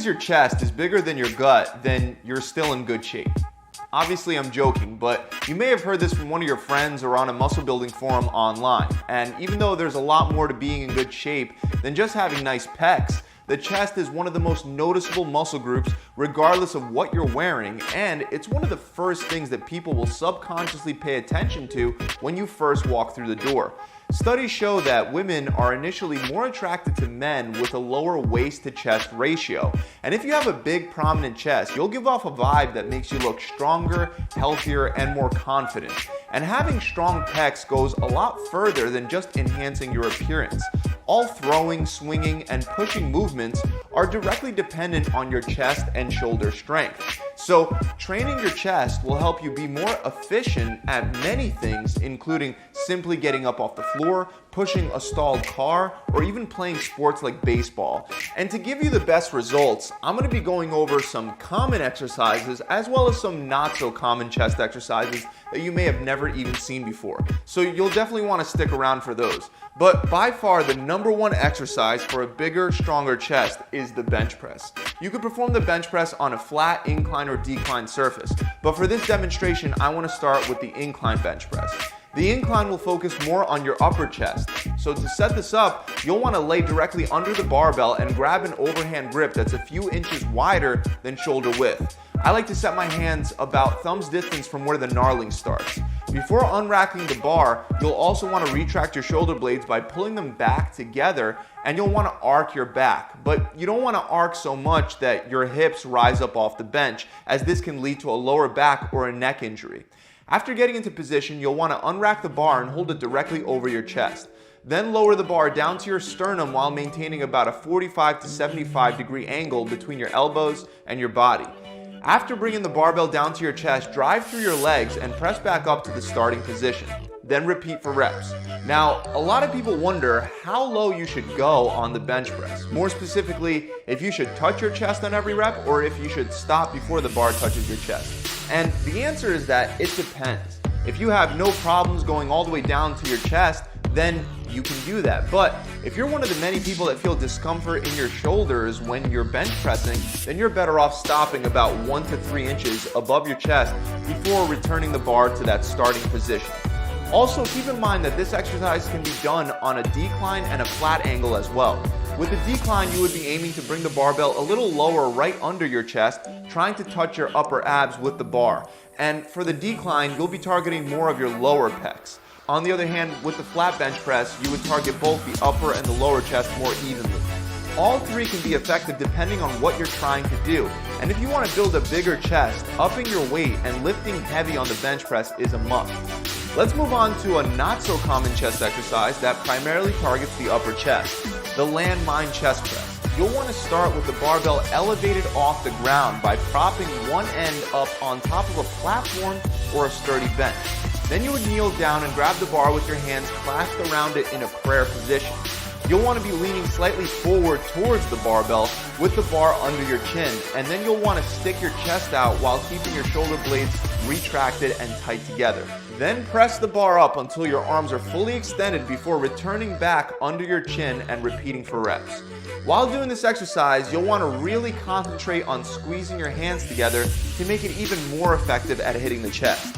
as your chest is bigger than your gut, then you're still in good shape. Obviously, I'm joking, but you may have heard this from one of your friends or on a muscle building forum online. And even though there's a lot more to being in good shape than just having nice pecs, the chest is one of the most noticeable muscle groups regardless of what you're wearing, and it's one of the first things that people will subconsciously pay attention to when you first walk through the door. Studies show that women are initially more attracted to men with a lower waist to chest ratio. And if you have a big prominent chest, you'll give off a vibe that makes you look stronger, healthier, and more confident. And having strong pecs goes a lot further than just enhancing your appearance. All throwing, swinging, and pushing movements are directly dependent on your chest and shoulder strength. So training your chest will help you be more efficient at many things, including simply getting up off the floor, pushing a stalled car, or even playing sports like baseball. And to give you the best results, I'm going to be going over some common exercises as well as some not so common chest exercises that you may have never even seen before. So you'll definitely want to stick around for those. But by far the number one exercise for a bigger, stronger chest is the bench press. You could perform the bench press on a flat, incline, or decline surface. But for this demonstration, I want to start with the incline bench press. The incline will focus more on your upper chest. So to set this up, you'll want to lay directly under the barbell and grab an overhand grip that's a few inches wider than shoulder width. I like to set my hands about thumb's distance from where the knurling starts. Before unracking the bar, you'll also want to retract your shoulder blades by pulling them back together, and you'll want to arc your back. But you don't want to arc so much that your hips rise up off the bench, as this can lead to a lower back or a neck injury. After getting into position, you'll want to unrack the bar and hold it directly over your chest. Then lower the bar down to your sternum while maintaining about a 45 to 75 degree angle between your elbows and your body. After bringing the barbell down to your chest, drive through your legs and press back up to the starting position. Then repeat for reps. Now, a lot of people wonder how low you should go on the bench press. More specifically, if you should touch your chest on every rep or if you should stop before the bar touches your chest. And the answer is that it depends. If you have no problems going all the way down to your chest, then you can do that. But if you're one of the many people that feel discomfort in your shoulders when you're bench pressing, then you're better off stopping about 1 to 3 inches above your chest before returning the bar to that starting position. Also, keep in mind that this exercise can be done on a decline and a flat angle as well. With the decline, you would be aiming to bring the barbell a little lower right under your chest, trying to touch your upper abs with the bar. And for the decline, you'll be targeting more of your lower pecs. On the other hand, with the flat bench press, you would target both the upper and the lower chest more evenly. All three can be effective depending on what you're trying to do. And if you want to build a bigger chest, upping your weight and lifting heavy on the bench press is a must. Let's move on to a not so common chest exercise that primarily targets the upper chest, the landmine chest press. You'll want to start with the barbell elevated off the ground by propping one end up on top of a platform or a sturdy bench. Then you would kneel down and grab the bar with your hands clasped around it in a prayer position. You'll want to be leaning slightly forward towards the barbell with the bar under your chin, and then you'll want to stick your chest out while keeping your shoulder blades retracted and tight together. Then press the bar up until your arms are fully extended before returning back under your chin and repeating for reps. While doing this exercise, you'll want to really concentrate on squeezing your hands together to make it even more effective at hitting the chest.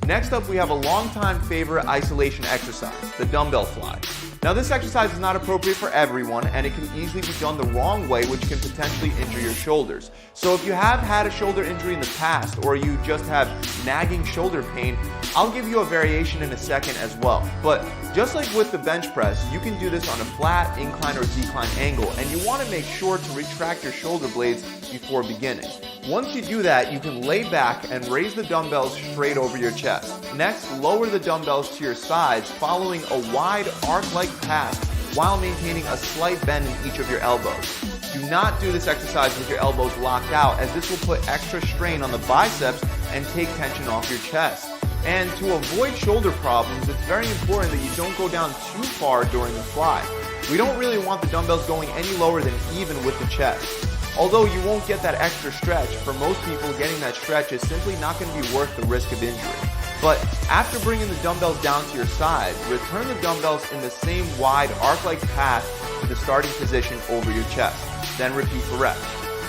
Next up, we have a longtime favorite isolation exercise, the dumbbell fly. Now, this exercise is not appropriate for everyone, and it can easily be done the wrong way, which can potentially injure your shoulders. So if you have had a shoulder injury in the past, or you just have nagging shoulder pain, I'll give you a variation in a second as well. But just like with the bench press, you can do this on a flat, incline, or decline angle, and you want to make sure to retract your shoulder blades before beginning. Once you do that, you can lay back and raise the dumbbells straight over your chest. Next, lower the dumbbells to your sides, following a wide arc-like path while maintaining a slight bend in each of your elbows. Do not do this exercise with your elbows locked out, as this will put extra strain on the biceps and take tension off your chest. And to avoid shoulder problems, it's very important that you don't go down too far during the fly. We don't really want the dumbbells going any lower than even with the chest. Although you won't get that extra stretch, for most people getting that stretch is simply not going to be worth the risk of injury. But after bringing the dumbbells down to your side, return the dumbbells in the same wide arc-like path to the starting position over your chest. Then repeat for reps.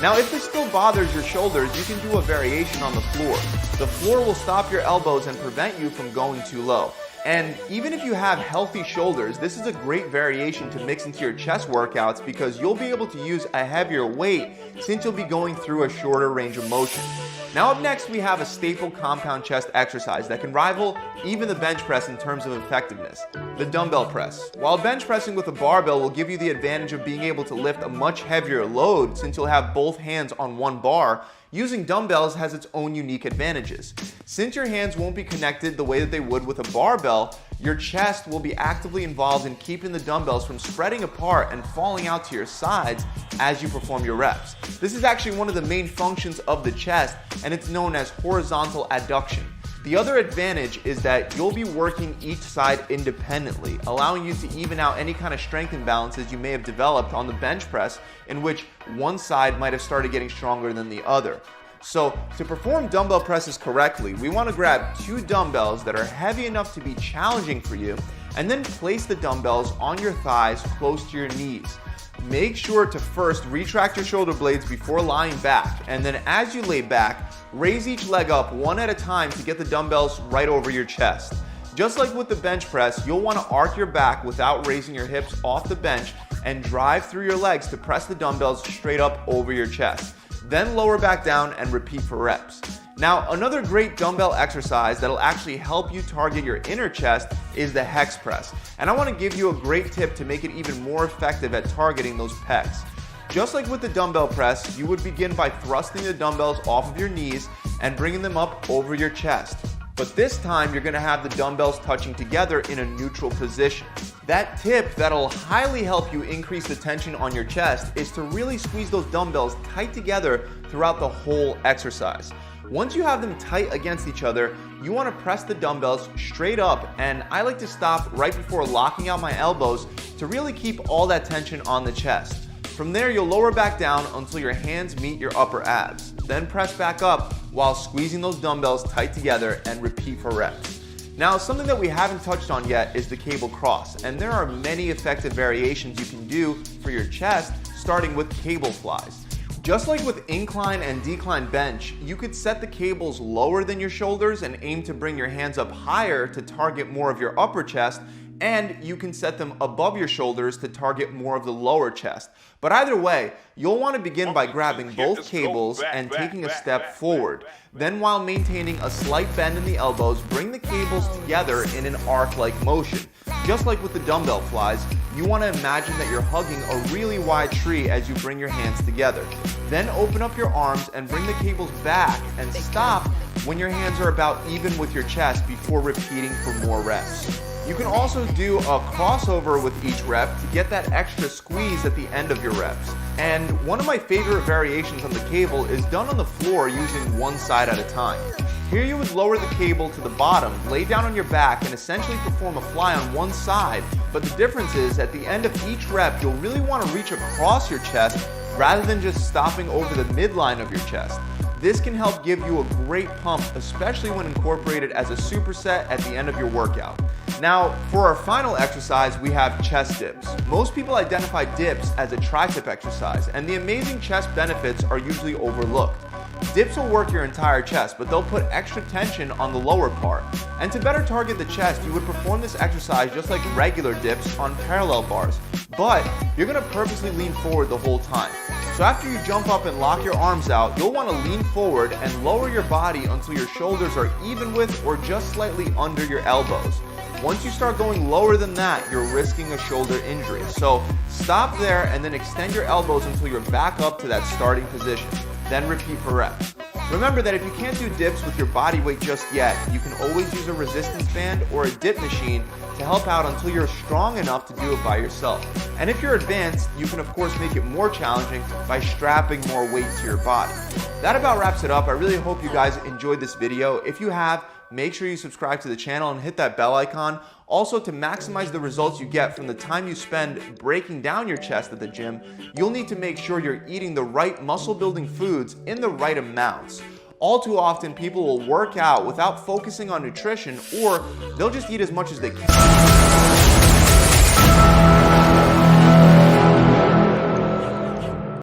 Now, if this still bothers your shoulders, you can do a variation on the floor. The floor will stop your elbows and prevent you from going too low. And even if you have healthy shoulders, this is a great variation to mix into your chest workouts because you'll be able to use a heavier weight since you'll be going through a shorter range of motion. Now up next, we have a staple compound chest exercise that can rival even the bench press in terms of effectiveness, the dumbbell press. While bench pressing with a barbell will give you the advantage of being able to lift a much heavier load since you'll have both hands on one bar, using dumbbells has its own unique advantages. Since your hands won't be connected the way that they would with a barbell, your chest will be actively involved in keeping the dumbbells from spreading apart and falling out to your sides as you perform your reps. This is actually one of the main functions of the chest, and it's known as horizontal adduction. The other advantage is that you'll be working each side independently, allowing you to even out any kind of strength imbalances you may have developed on the bench press in which one side might have started getting stronger than the other. So to perform dumbbell presses correctly, we want to grab 2 dumbbells that are heavy enough to be challenging for you, and then place the dumbbells on your thighs close to your knees. Make sure to first retract your shoulder blades before lying back, and then as you lay back, raise each leg up one at a time to get the dumbbells right over your chest. Just like with the bench press, you'll want to arc your back without raising your hips off the bench and drive through your legs to press the dumbbells straight up over your chest. Then lower back down and repeat for reps. Now, another great dumbbell exercise that'll actually help you target your inner chest is the hex press. And I want to give you a great tip to make it even more effective at targeting those pecs. Just like with the dumbbell press, you would begin by thrusting the dumbbells off of your knees and bringing them up over your chest. But this time, you're going to have the dumbbells touching together in a neutral position. That tip that'll highly help you increase the tension on your chest is to really squeeze those dumbbells tight together throughout the whole exercise. Once you have them tight against each other, you want to press the dumbbells straight up, and I like to stop right before locking out my elbows to really keep all that tension on the chest. From there, you'll lower back down until your hands meet your upper abs. Then press back up while squeezing those dumbbells tight together and repeat for reps. Now, something that we haven't touched on yet is the cable cross, and there are many effective variations you can do for your chest, starting with cable flies. Just like with incline and decline bench, you could set the cables lower than your shoulders and aim to bring your hands up higher to target more of your upper chest, and you can set them above your shoulders to target more of the lower chest. But either way, you'll want to begin by grabbing both cables and taking a step forward. Then, while maintaining a slight bend in the elbows, bring the cables together in an arc-like motion. Just like with the dumbbell flies, you want to imagine that you're hugging a really wide tree as you bring your hands together. Then open up your arms and bring the cables back and stop when your hands are about even with your chest before repeating for more reps. You can also do a crossover with each rep to get that extra squeeze at the end of your reps. And one of my favorite variations on the cable is done on the floor using one side at a time. Here you would lower the cable to the bottom, lay down on your back, and essentially perform a fly on one side, but the difference is at the end of each rep, you'll really want to reach across your chest rather than just stopping over the midline of your chest. This can help give you a great pump, especially when incorporated as a superset at the end of your workout. Now, for our final exercise, we have chest dips. Most people identify dips as a tri-tip exercise, and the amazing chest benefits are usually overlooked. Dips will work your entire chest, but they'll put extra tension on the lower part. And to better target the chest, you would perform this exercise just like regular dips on parallel bars, but you're going to purposely lean forward the whole time. So after you jump up and lock your arms out, you'll want to lean forward and lower your body until your shoulders are even with or just slightly under your elbows. Once you start going lower than that, you're risking a shoulder injury. So stop there and then extend your elbows until you're back up to that starting position. Then repeat for reps. Remember that if you can't do dips with your body weight just yet, you can always use a resistance band or a dip machine to help out until you're strong enough to do it by yourself. And if you're advanced, you can of course make it more challenging by strapping more weight to your body. That about wraps it up. I really hope you guys enjoyed this video. If you have, make sure you subscribe to the channel and hit that bell icon. Also, to maximize the results you get from the time you spend breaking down your chest at the gym, you'll need to make sure you're eating the right muscle building foods in the right amounts. All too often, people will work out without focusing on nutrition, or they'll just eat as much as they can.